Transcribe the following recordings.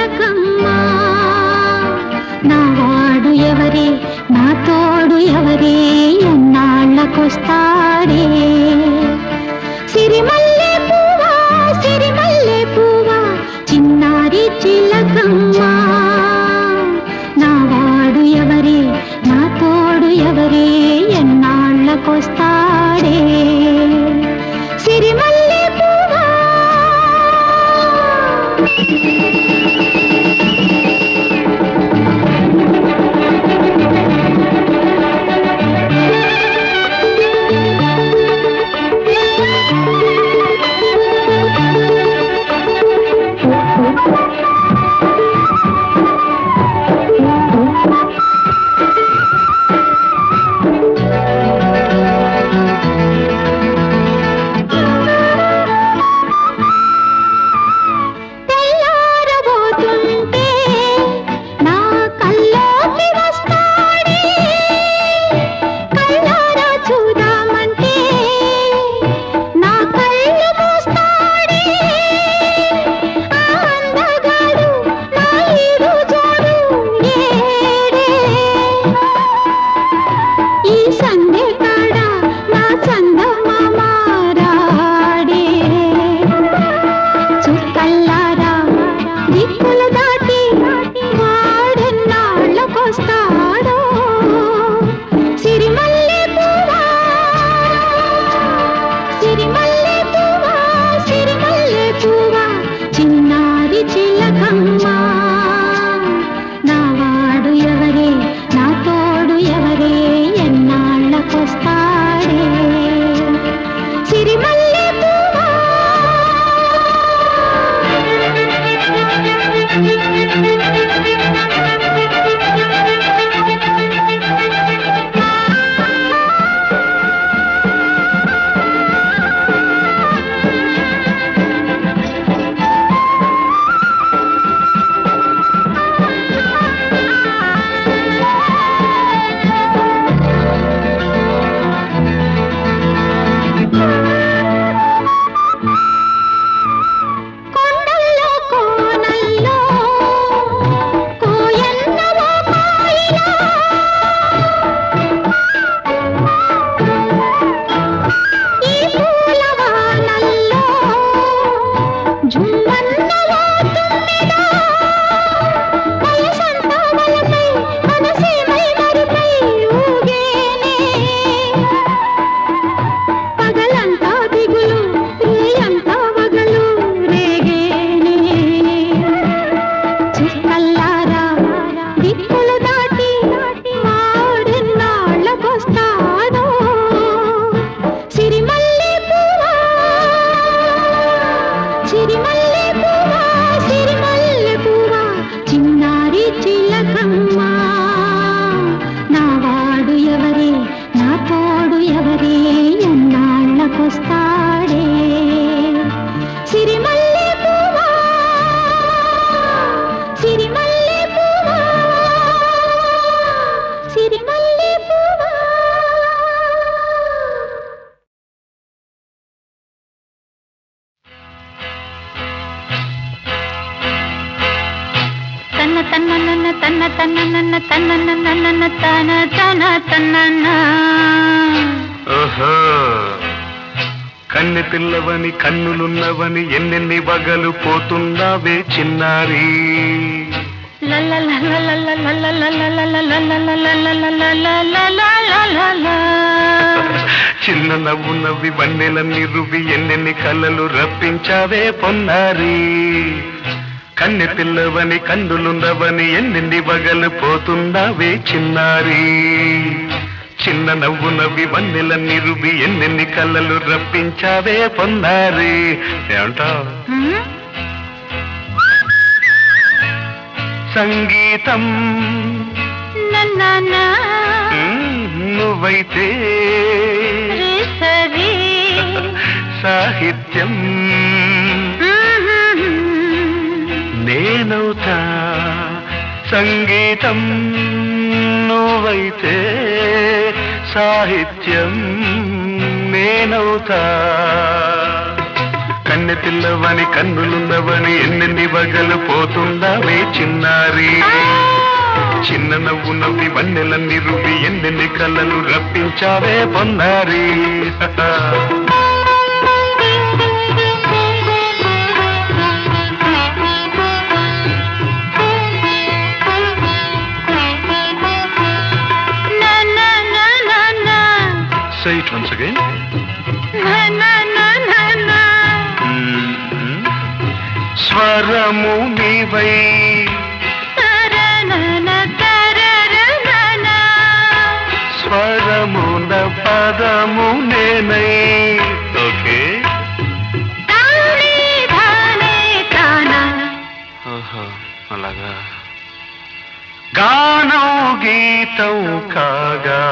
చిలకమ్మా నావాడు ఎవరే నా తోడు ఎవరే ఎన్నాళ్ళకొస్తాడే సిరిమల్లె పువ్వా చిన్నారి చిలకమ్మా నావాడు ఎవరే నా తోడు ఎవరే ఎన్నాళ్ళకొస్తాడే సిరిమల్లె పువ్వా కన్నె పిల్లవని కన్నులున్నవని ఎన్నెన్ని వగలు పోతున్నావే చిన్నారి చిన్న నవ్వు నవ్వి వన్నెలన్నీ రువి ఎన్నెన్ని కళ్ళలు రప్పించావే పొన్నారి కన్నె పిల్లవని కన్నులున్నవని ఎన్నెన్ని వగలు పోతున్నావే చిన్నారి చిన్న నవ్వు నవ్వి వన్నెలన్నీ రువి ఎన్నెన్ని కళ్ళలు రప్పించావే పొన్నారి ఏమంటావ్ సంగీతం నువ్వైతే సాహిత్యం నేనవుతా సంగీతం నువ్వైతే సాహిత్యం నేనవుతా కన్నె పిల్లవని కన్నులున్నవని ఎన్నెన్ని వగలు పోతుందావే చిన్నారి చిన్న నవ్వు నవ్వి వన్నెలన్నీ రువ్వి ఎన్నెన్ని కళ్ళలు రప్పించావే పొన్నారి Say it once again. స్వరము నీవై స్వరమున పదము నేనై ఓకే అలాగా గానం గీతం కాగా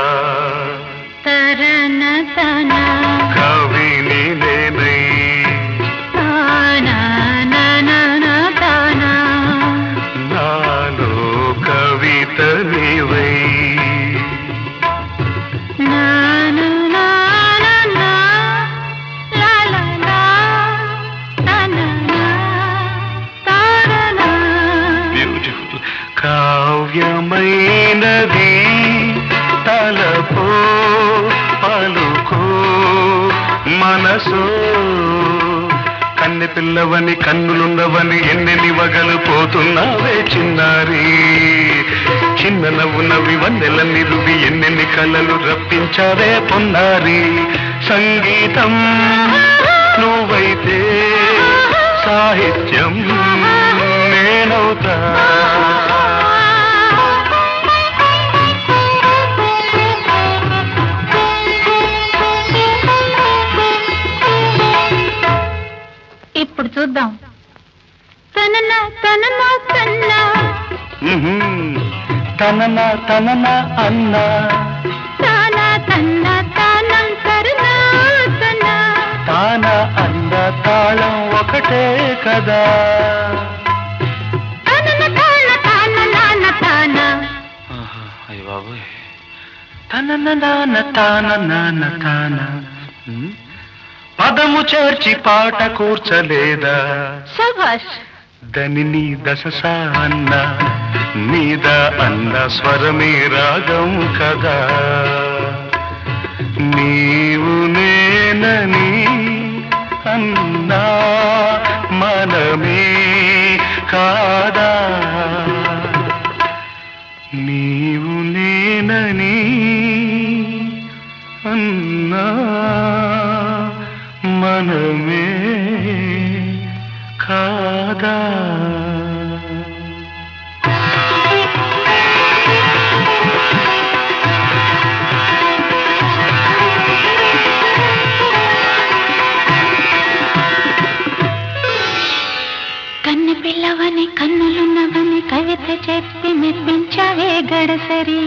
కవిని నేనై నాలో కవిత నీవై బ్యూటిఫుల్ కావ్యమైనది తలపో పలుకో మనసో కన్నె పిల్లవని కన్నులున్నవని ఎన్నెన్ని వగలు పోతున్నావే చిన్నారి చిన్న నవ్వు నవ్వి వన్నెలన్నీ రువి ఎన్నెన్ని కళ్ళలు రప్పించావే పొన్నారి సంగీతం నువ్వైతే సాహిత్యం నేనవుతా ఇప్పుడు చూద్దాం తనన తనన తన్న తనన తనన అన్న తాన తన్న తానం తరన తన తాన అన్న తాళం ఒకటే కదా తనన తాన తాన నాన తాన అయ్య బాబోయ్ తనన నాన తాన నాన తాన పదము చేర్చి పాట కూర్చలేదా శభాష్ దని దశ అన్న మీద అన్న స్వరమే రాగం కదా నీవు నేనని అన్నా మనమే కాదా నీవు నేనని అన్నా మనమే కాదా కన్నె పిల్లవని కన్నులున్నవని కవిత చెప్పి మెప్పించావే గడసరి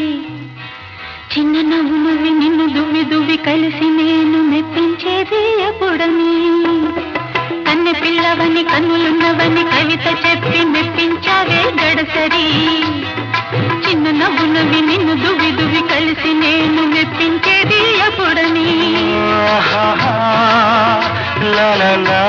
చిన్న నవ్వు నవ్వి నిన్ను దువ్వి దువ్వి కలిసి నేను మెప్పించేది ఎప్పుడని కన్నె పిల్లవని కన్నులున్నవని కవిత చెప్పి మెప్పించావే గడసరి చిన్న నవ్వు నవ్వి నిన్ను దువ్వి దువ్వి కలిసి నేను మెప్పించేది ఎప్పుడని లా లా లా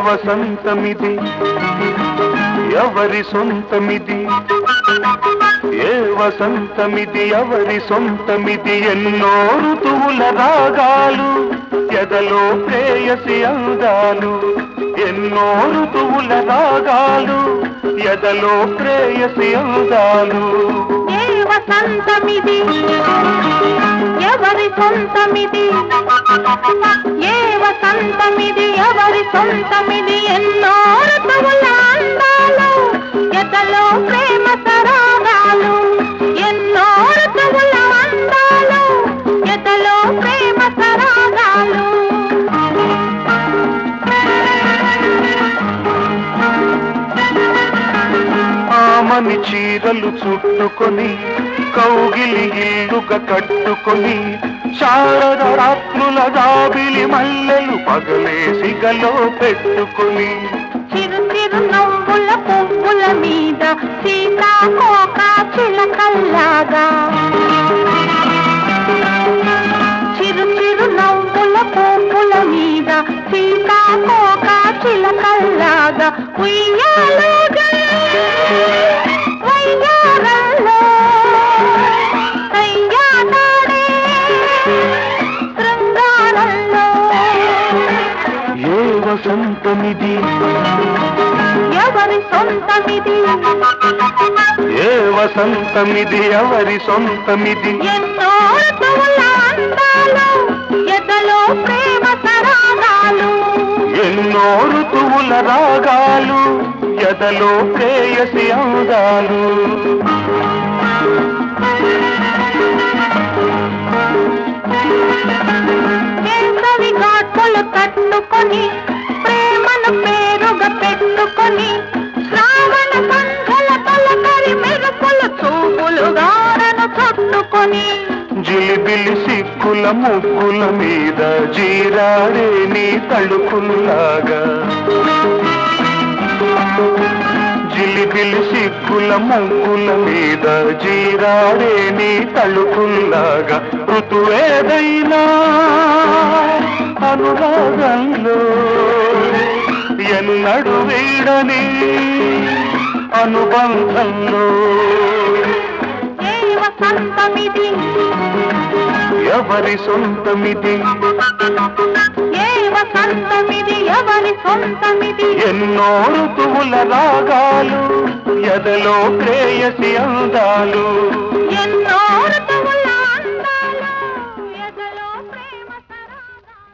వసంతమిది ఎవరి సొంతమిది ఏ వసంతమిది ఎవరి సొంతమిది ఎన్నో ఋతువుల రాగాలు ఎదలో ప్రేయసి అందాలు ఎన్నో ఋతువుల రాగాలు ఎదలో ప్రేయసి అందాలు ఏ వసంతమిది ఎవరి సొంతమిది ఏ వసంతమిది ఎవరి సొంతమిది ఎన్నో ఋతువుల అందాలు ఎదలో ప్రేమ తరాగాలు ఎదలో ప్రేమ సరాగాలు. ఆమని చీరలు చుట్టుకొని కౌగిలి ఇల్లుగా కట్టుకొని శారద రాత్రుల జాబిలి మల్లెలు పగలేసి గలో పెట్టుకొని చిరు చిరు నవ్వుల పువ్వుల మీద సీతాకోక చిలకల్లాగా. చిరు చిరు నవ్వుల పువ్వుల మీద సీతాకోక చిలకల్లాగా ఉయ్యాలుగా వయ్యారంలో కయ్యాడే శృంగారంలో. ఏ వసంతమిది ఎవరి సొంతమిది, ఏ వసంతమిది ఎవరి సొంతమిది. ఎన్నో ఋతువుల అందాలు ఎదలో ప్రేమ సరాగాలు. ఎన్నో ఋతువుల రాగాలు ఎదలో ప్రేయసి అందాలు. వేసవి ఘాటులు తట్టుకొని ప్రేమను పేరుగా పెట్టుకొని శ్రావణ సంధ్యల తొలకరి మెరుపులు చూపులు గారను చుట్టుకొని జిలిబిలి సిక్కుల ముగ్గుల మీద జీరాడే నీ తళుకుల్లాగా. జిలిబిలి సిక్కుల ముగ్గుల మీద జీరాడే నీ తళుకుల్లాగా. ఋతువేదైనా అనురాగంలో ఎన్నడు వీడని అనుబంధంలో. ఏ వసంతమిది ఎవరి సొంతమిది, ఏ వసంతమిది ఎవరి సొంతమిది. ఎన్నో ఋతువుల రాగాలు ఎదలో ప్రేయసి అందాలు. ఎన్నో ఋతువుల అందాలు ఎదలో ప్రేమ సరాగాలు.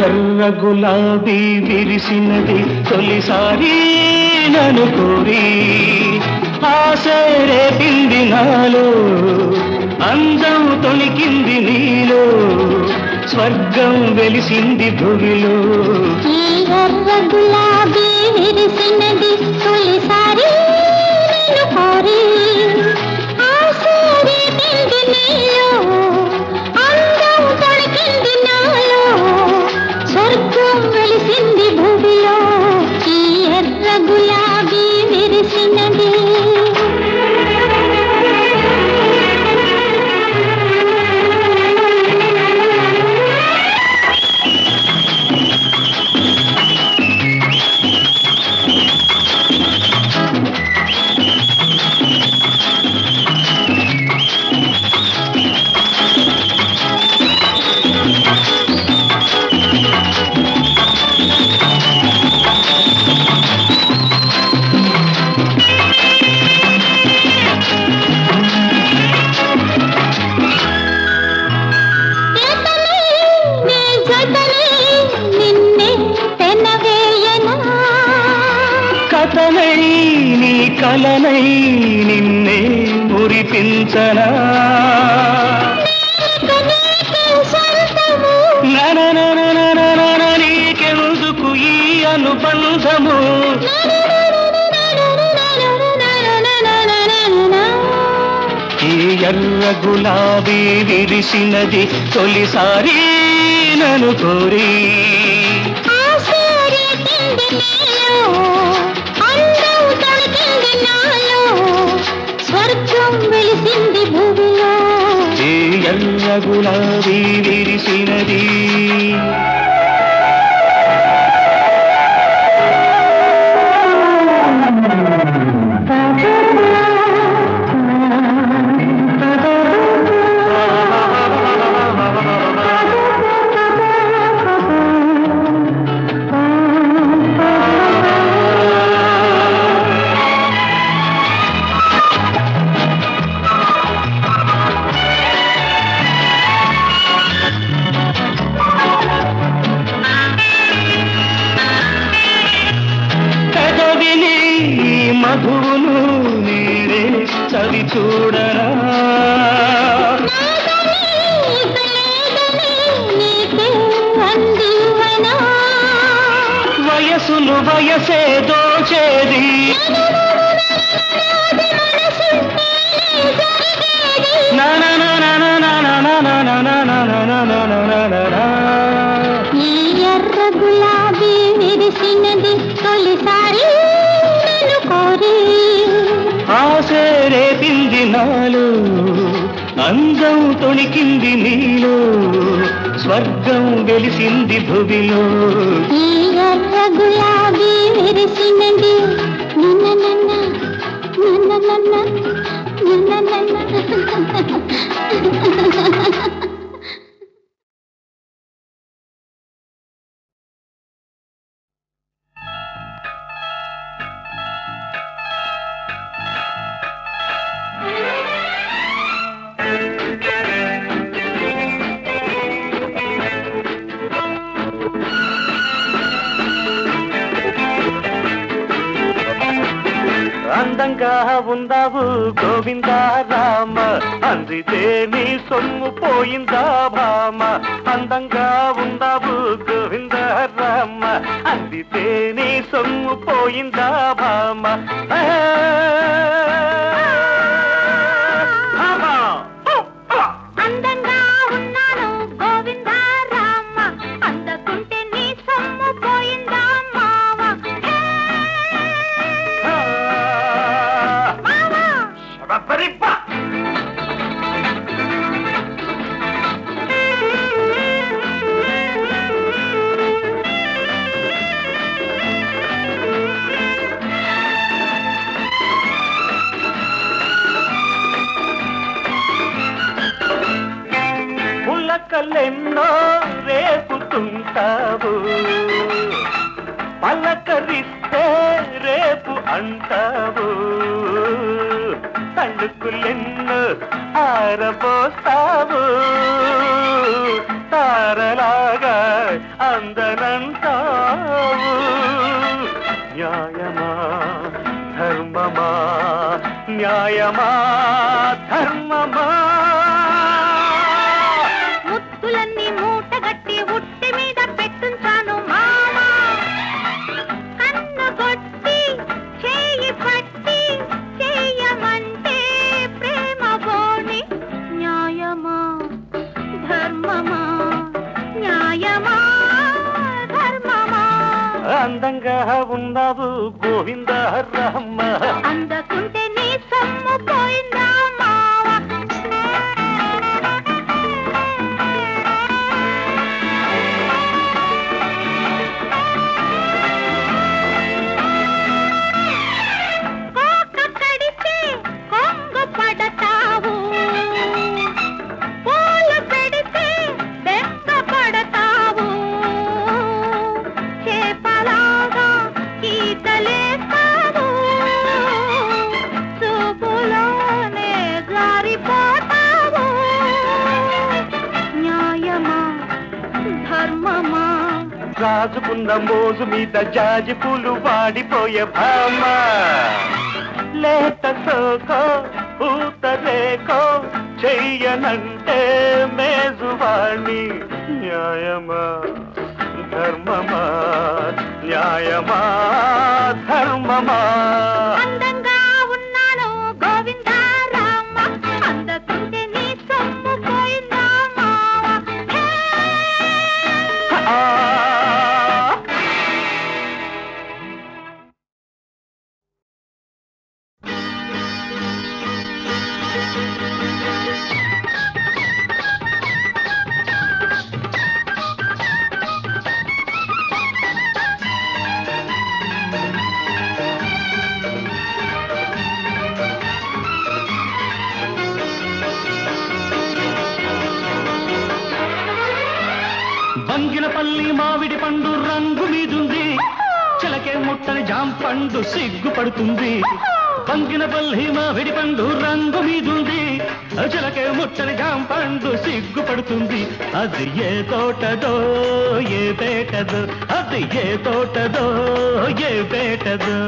ఎర్ర గులాబీ విరిసినది తొలిసారి నన్ను కోరి ఆశ రేపింది నాలో అందం తొణికింది నీలో స్వర్గం వెలిసింది భువిలో. ఈ ఎర్ర గులాబీ విరిసినది తొలిసారి నిన్ను కోరి ఆశ రేపింది నీలో అందం తొణికింది నాలో స్వర్గం వెలిసింది భూమిలో. ఈ ఎర్ర గులాబీ విరిసినది. కథనై నీ కలనై నిన్నే మురిపించనా నీకెందుకు ఈ అనుబంధము. ఈ ఎర్ర గులాబీ విరిసినది తొలిసారి నన్ను కోరి స్వర్గం వెలిసింది గులాబీ విరిసినది. మధువును నేడే చవి చూడరా, వయసును వయసే దోచేది, ఈ ఎర్ర గులాబీ విరిసినది తొలిసారి కోరి, ఆశే రేపింది నాలో, అందం తొణికింది నీలో, స్వర్గం వెలిసింది భువిలో. ఈ ఎర్ర గులాబీ విరిసినది నన్న నన్న నన్న నన్న నన్న నన్న. అందంగా ఉందావు గోవిందా రామ, అందితే నీ సొమ్ము పోయిందా భామ. అందంగా ఉందావు గోవిందా రామ, అందితే నీ సొమ్ము పోయిందా భామ. అందంగా ఉన్నాను గోవిందా రామ, అందకుంటే నీ సొమ్ము పోయిందా మావ. పులకలెన్నో రేపుతుంటావు, పలకరిస్తే రేపు అంటావు, తళుకులెన్నో ఆరబోస్తావు, తారలాగా అందనంటావు. న్యాయమా ధర్మమా, న్యాయమా ధర్మమా, ముత్తులన్నీ మూటగట్టి ఉట్టి మీద పెట్టుంచాను మామా. కన్ను కొట్టి చేయి పట్టి చేయమంటే ప్రేమ బోని. న్యాయమా ధర్మమా, న్యాయమా ధర్మమా. అందంగా ఉన్నావు గోవిందా రామ, అందకుంటే నీ సొమ్ము పోయిందా మావ. కోక కడితే కొంగు పడతావు, పూలు పెడితే బెంగ పడతావు, చేపలాగా ఈతలేస్తావు, చూపులోనే జారిపోతావు. న్యాయమా ధర్మమా, రాజుకున్న మోజు మీద జాజి పూలు వాడిపోయే భామ. లేత సోకో పూతరేకో చెయ్యనంటే మేజువాణి. న్యాయమా ధర్మమా, న్యాయమా ధర్మమా. అందంగా ఉన్నాను గోవిందా రామ, అందకుంటే నీ సొమ్ము పోయిందా మావ. ఆ మామిడి పండు రంగు మీదుంది చిలకే ముట్టని జాంపండు సిగ్గుపడుతుంది బంగినపల్లి మామిడి పండు రంగు మీదుంది చిలకే ముట్టని జాంపండు సిగ్గుపడుతుంది అది ఏ తోటదో ఏ పేటదో అది ఏ తోటదో ఏ పేటదో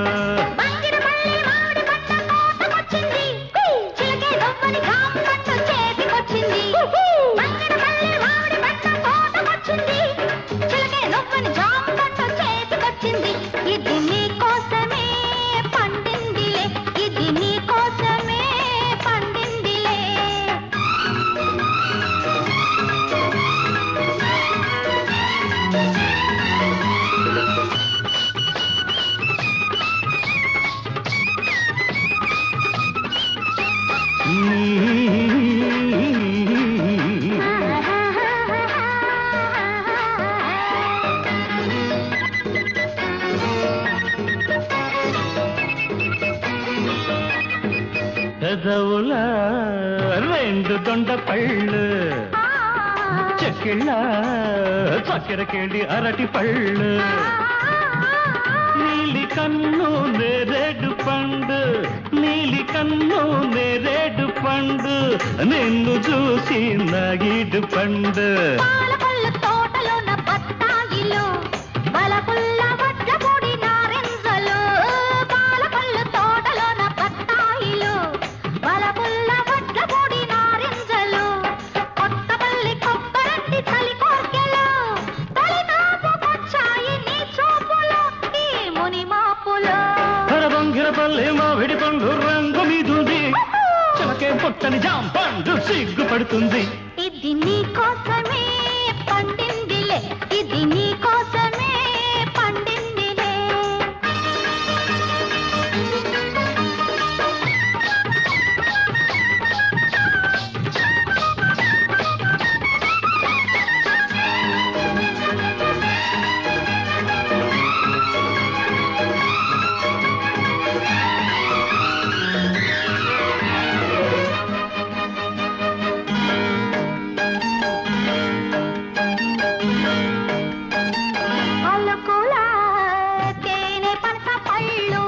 ఇది నీ కోసమే పండిందిలే ఇది నీ కోసమే పండిందిలే పెదవుల రెండు దొండ పళ్ళు చెక్కిళ్ళ చక్కెరకేళి అరటి పళ్ళు నీలి కన్ను నేరేడు పండు నీలి కన్ను నేరేడు పండు నిన్ను చూసి నాగిడు పండు తోటలోన బత్తాయిలో బలపుల్ల వడ్ల పొడి నారెంజలు పాలపల్లు తోటలోన బత్తాయిలో బలపుల్ల వడ్ల పొడి నారెంజలు కొత్తపల్లి కొబ్బరంటి చలి కోర్కెలు తొలినాపుకొచ్చాయి నీ చూపులో ఈ ముని మాపులో బంగిరపల్లి మామిడి పండు రంగు మీదుంది చిలకే పుట్టని జాంపండు సిగ్గుపడుతుంది ఇది నీ కోసమే పండిందిలే ఇది నీ కోసమే పండిందిలే అలకుల తేనె పనస పళ్ళు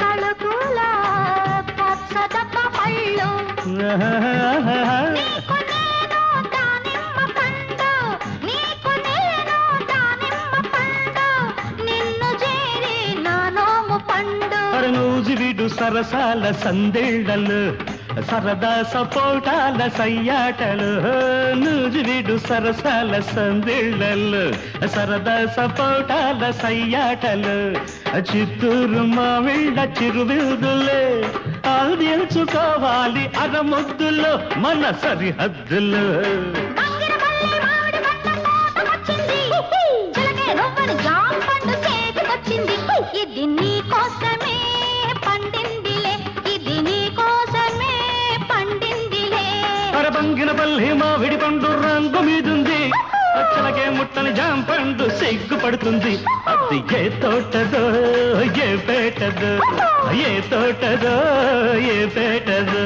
తలుకుల పచ్చదప్ప పళ్ళు నీకు నేను దానిమ్మ పండు నీకు నేను దానిమ్మ పండు నిన్ను చేరి నా నోము పండు నూజివిడు సరసాల సందేళ్లలు సరదా సపోటాల సయ్యాటలు నూజివిడు సరసాల సందేళ్లలు సరదా సపోటాల సయ్యాటలు చిత్తూరు మావిళ్ళ చిరువిల్దులే అందించుకోవాలి అరముద్దులు మన సరిహద్దులు ఇది నీ కోసమే పండిందిలే ఇది నీ కోసమే పండిందిలే బంగినపల్లి మామిడి పండు రంగు మీదుంది చిలకే ముట్టని జాంపండు సిగ్గుపడుతుంది అది ఏ తోటదో ఏ పేటదో ఏ తోటదో ఏ పేటదో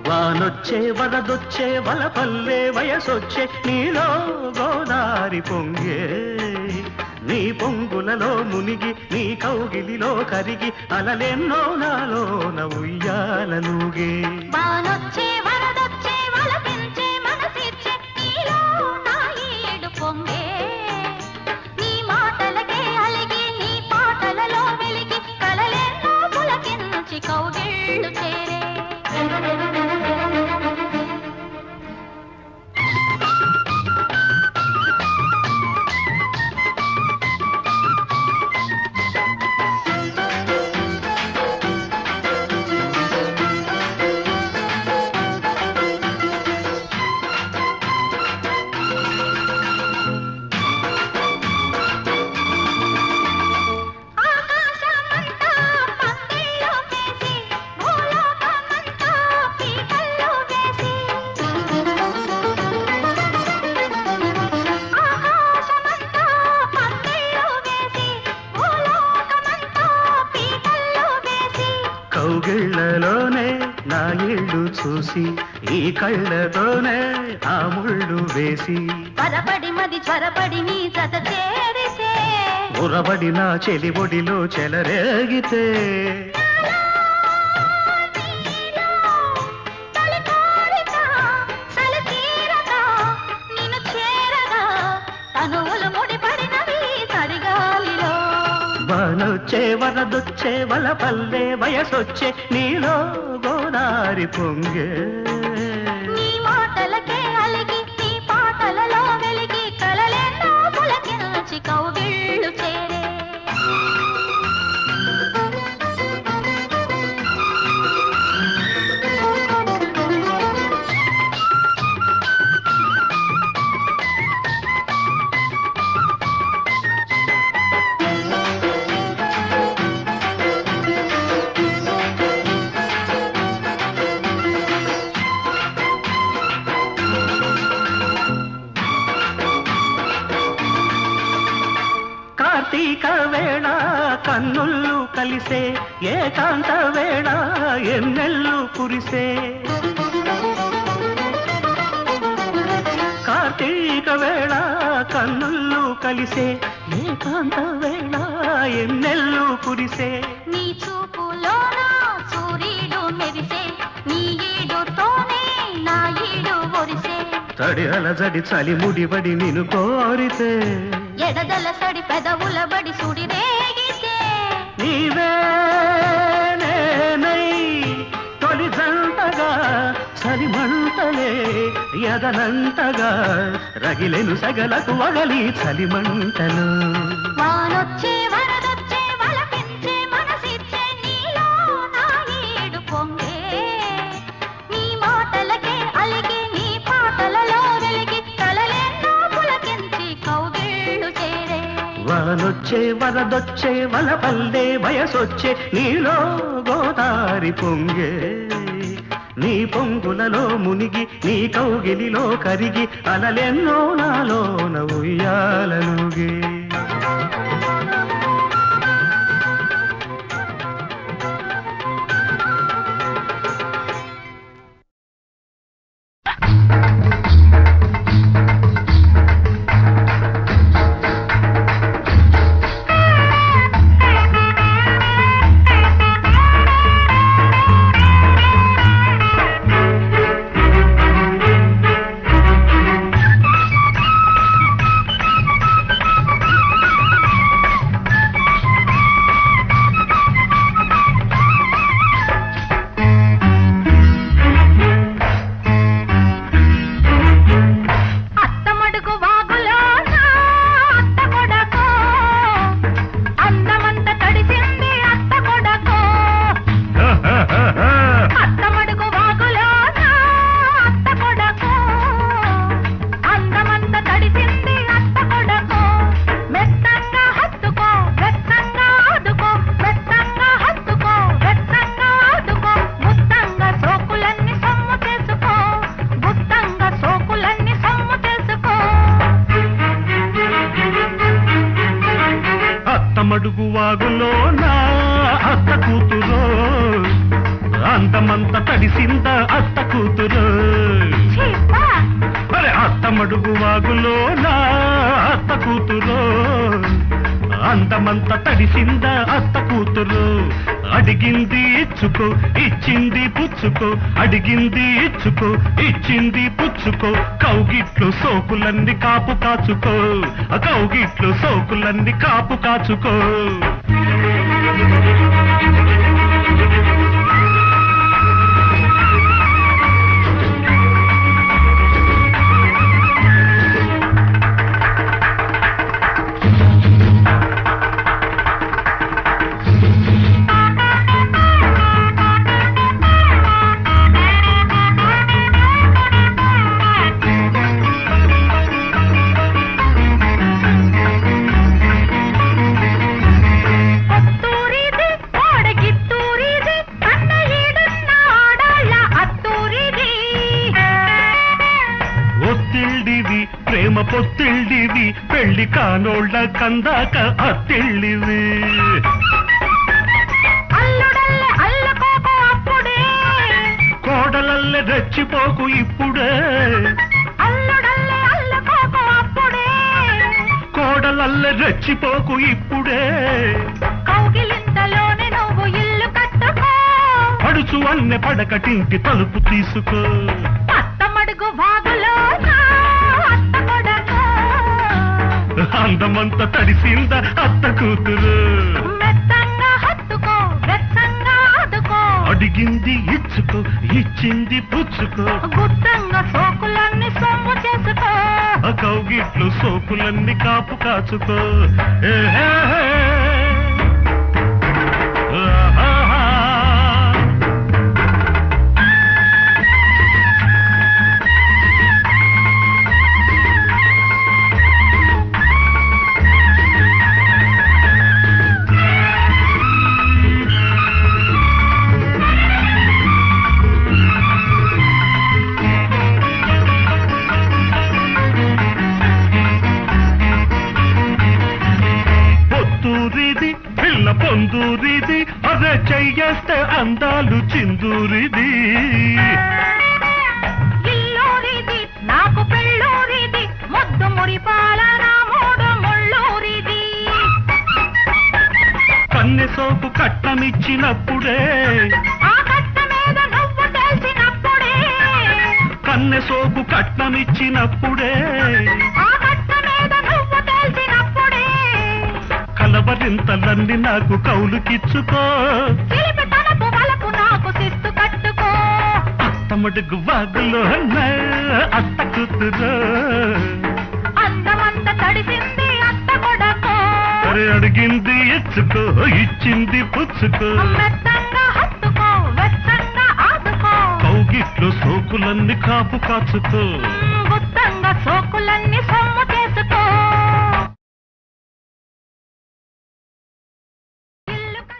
వానొచ్చే వరదొచ్చే వలపల్లే వయసొచ్చే నీలో గోదారి పొంగే నీ పొంగులలో మునిగి నీ కౌగిలిలో కరిగి అలలెన్నో నాలోన ఉయ్యాలనుగే వానొచ్చే వరదొచ్చే వలపించే మనసిచ్చే నీలో నా ఈడు పొంగే నీ మాటలకే అలిగి నీ పాటలలో వెలిగి కలలెన్నో పులకించి కౌగిళ్ళు చేరే ఆ ఇళ్ళు చూసి ఈ కళ్ళతోనే ఆ ముళ్ళు వేసి పరపడి మది త్వరపడి నీ జత చేరితే ఉరబడి నా చెలి ఒడిలో చెలరేగితే వానొచ్చే వరదొచ్చే వల పల్లె వయసొచ్చే నీలో గోదారి పొంగే నీ మాటలకే అలిగి నీ పాటలలో వెలిగి కలలెన్నో పులకించి కౌగిళ్ళు చేరే కార్తీక వేళ కన్నుళ్ళు కలిసే ఏకాంత వేళ ఎన్నెళ్ళు కురిసే కార్తీక వేళ కన్నుళ్ళు కలిసే ఏకాంత వేళ ఎన్నెళ్ళు కురిసే నీ చూపులోన సూర్యుడు మెరిసే నీ ఈడుతోనే నా ఈడు ఒరిసే తడి అలజడి చలి ముడిబడి నిన్ను కోరితే ఎడదల సడి పెదవుల బడి సుడి రేగితే నీవే నేనై తొలి జంటగా చలిమంటలే ఎదనంటగా రగిలెను సగలకు వగలి చలిమంటలు వానొచ్చే వరదొచ్చే వలపించే మనసిచ్చే నీలో నా ఈడు పొంగే నీ మాటలకే అలిగి నీ పాటలలో వెలిగి కలలెన్నో పులకించి కౌగిళ్ళు చేరే వానొచ్చే వరదొచ్చే వల పల్లె వయసొచ్చే నీలో గోదారి పొంగే నీ పొంగులలో మునిగి నీ కౌగిలిలో కరిగి అలలెన్నో నాలోన ఉయ్యాలనుగే మడుగు వాగులో నా అత్త కూతురు అందమంత తడిసింద అత్త కూతురు అరే అత్త మడుగు వాగులో నా అత్త కూతురు అందమంత తడిసింద అత్త కూతురు అడిగింది ఇచ్చుకో ఇచ్చింది పుచ్చుకో అడిగింది ఇచ్చుకో ఇచ్చింది పుచ్చుకో కౌగిట్లు సోకులన్నీ కాపు కాచుకో కౌగిట్లు సోకులన్నీ కాపు కాచుకో ప్రేమ పొత్తిళ్ళివి పెళ్లి కానోళ్ళ కందాక అత్తిళ్ళివి కోడలల్లె రెచ్చిపోకు ఇప్పుడే అల్లుడల్లే అల్లుకోకు అప్పుడే కోడలల్లె రెచ్చిపోకు ఇప్పుడే కౌగిలింతలోనే నువ్వు ఇల్లు కట్టుకో పడుచు అన్నె పడకటింటి తలుపు తీసుకో అత్తమడుగు వాగులో నా అత్త కొడకు అందమంత తడిసింద అత్త కూతురు మెత్తంగా హత్తుకో వెచ్చంగా ఆదుకో అడిగింది ఇచ్చుకో ఇచ్చింది పుచ్చుకో గుత్తంగా సోకులన్నీ సొమ్ము చేసుకో ఆ కౌగిట్లు సోకులన్నీ కాపు కాచుకో పొత్తూరిది పిల్ల పొందూరిది అదే చెయ్యేస్తే అందాలు చిందూరిది ఇల్లూరిది నాకు పెళ్ళూరిది ముద్దు మురిపాల నా మూడు ముళ్ళూరిది కన్నె సోపు కట్టమిచ్చినప్పుడే ఆ కట్ట మీద నువ్వు తెలిసినప్పుడే కన్నె సోపు కట్నమిచ్చినప్పుడే ఆ కట్ట మీద నువ్వు తెలిసినప్పుడే కలవరింతలన్నీ నాకు కౌలుకిచ్చుకో చిలిపి తనపు వలపు నాకు శిస్తు కట్టుకో అత్తమడుగు వాగులో అత్త కూతురు అందమంత తడిసింది అత్త కొడకో అరే అడిగింది ఇచ్చుకో ఇచ్చింది పుచ్చుకో మెత్తంగా హత్తుకో వెచ్చంగా ఆదుకో కౌగిట్లు సోకులన్నీ కాపు కాచుకో గుత్తంగా సోకులన్నీ సొమ్ము చేసుకో